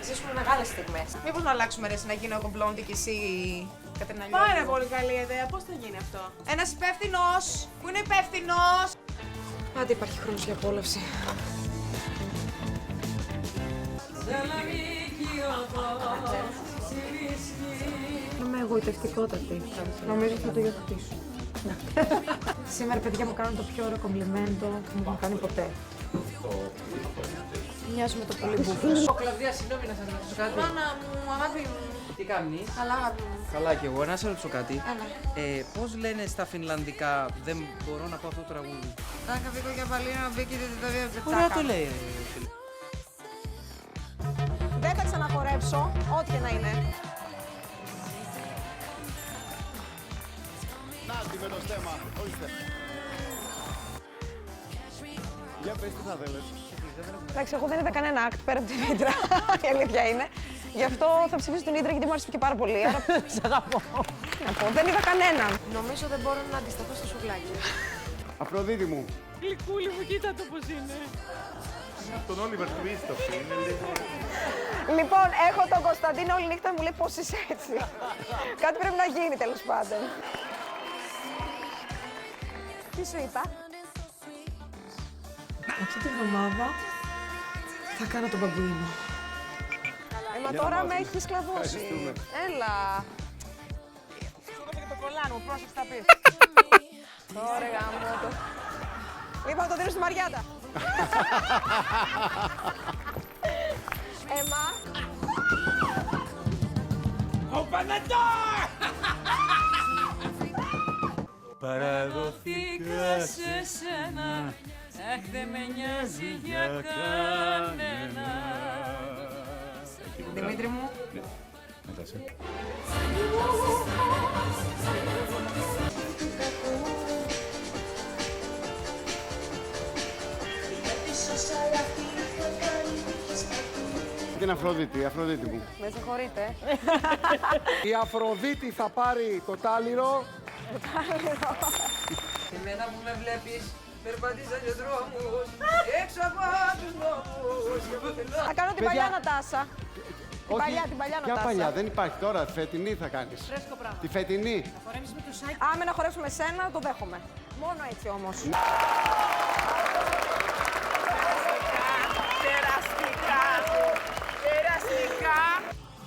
ζήσουμε μεγάλες στιγμές. Μήπως να αλλάξουμε ρε, να γίνω εγώ μπλόντι και εσύ Κατερίνα Λιώδη. Πάρα πολύ καλή ιδέα. Πώς θα γίνει αυτό? Ένας υπεύθυνος. Πού είναι υπεύθυνος? Άντε υπάρχει χρόνος για απόλαυση. Είμαι εγωιτευτικότατη. Νομίζω θα το υιοθετήσω. Σήμερα, παιδιά, μου κάνουν το πιο ωραίο κομπλιμέντο που μου έχουν κάνει ποτέ. Μοιάζουμε το πολύ μπουφος. Κλαβδία, συγγνώμη να σας ρωτήσω κάτι. Μάνα μου, αγάπη μου. Τι κάνεις? Καλά, αγάπη μου. Καλά κι εγώ, να σε ρωτήσω κάτι. Έλα. Πώς λένε στα φινλανδικά, δεν μπορώ να πω αυτό το τραγούδι. Τάκα βίκο για παλίνα, μπήκε τη τεταβία Ωραία το λέει. Φίλε. Δεν θα ξαναχορέψω, ό,τι και να είναι. Να, με το στέμα, ορίστε. Για πες τι θα θέλεις. Εντάξει, εγώ δεν είδα κανένα act πέρα από την Ήτρα. Η αλήθεια είναι. Γι' αυτό θα ψηφίσω την Ήτρα γιατί μου άρεσε και πάρα πολύ. Άρα σ' αγαπώ. Να πω, δεν είδα κανέναν. Νομίζω δεν μπορώ να αντισταθώ στο σουβλάκι. Αφροδίτη μου. Γλυκούλη μου, κοίτα το πώς είναι. Τον Όλιβερ Κρίστοφ είναι λίγο... Λοιπόν, έχω τον Κωνσταντίνο όλη νύχτα μου λέει πώς είσαι έτσι. Κάτι πρέπει να γίνει τέλος πάντων. Τι σου είπα? Αυτή τη βδομάδα θα κάνω τον μπαμπουίνο. Μα τώρα με έχει σκλαβώσει. Έλα. Σου δώσε και το κολλάν μου, πρόσεξε τα πεις. Ωραία, γάμο το. Λοιπόν, το δίνω στη Μαριάτα. Έμα. Παραδοθήκα σε σένα, αχ δεν με νοιάζει για κανένα. Δημήτρη μου. Την Αφροδίτη, Αφροδίτη μου. Με συγχωρείτε. Η Αφροδίτη θα πάρει το τάλιρο. Εμένα που με βλέπεις, περπατήσα σε δρόμους, έξω από τους νόμους. Θα κάνω την Παιδιά. παλιά Νατάσα. Την παλιά Ποια Νατάσα. παλιά, δεν υπάρχει τώρα. Φετινή θα κάνεις. Φρέσκο πράγμα. Τη φετινή. Άμα να χορέψουμε σένα, το δέχομαι. Μόνο έτσι όμως. Περαστικά, περαστικά.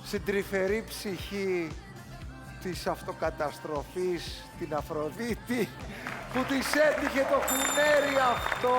Στην τρυφερή ψυχή της αυτοκαταστροφής, την Αφροδίτη, που της έτυχε το κουνέρι αυτό.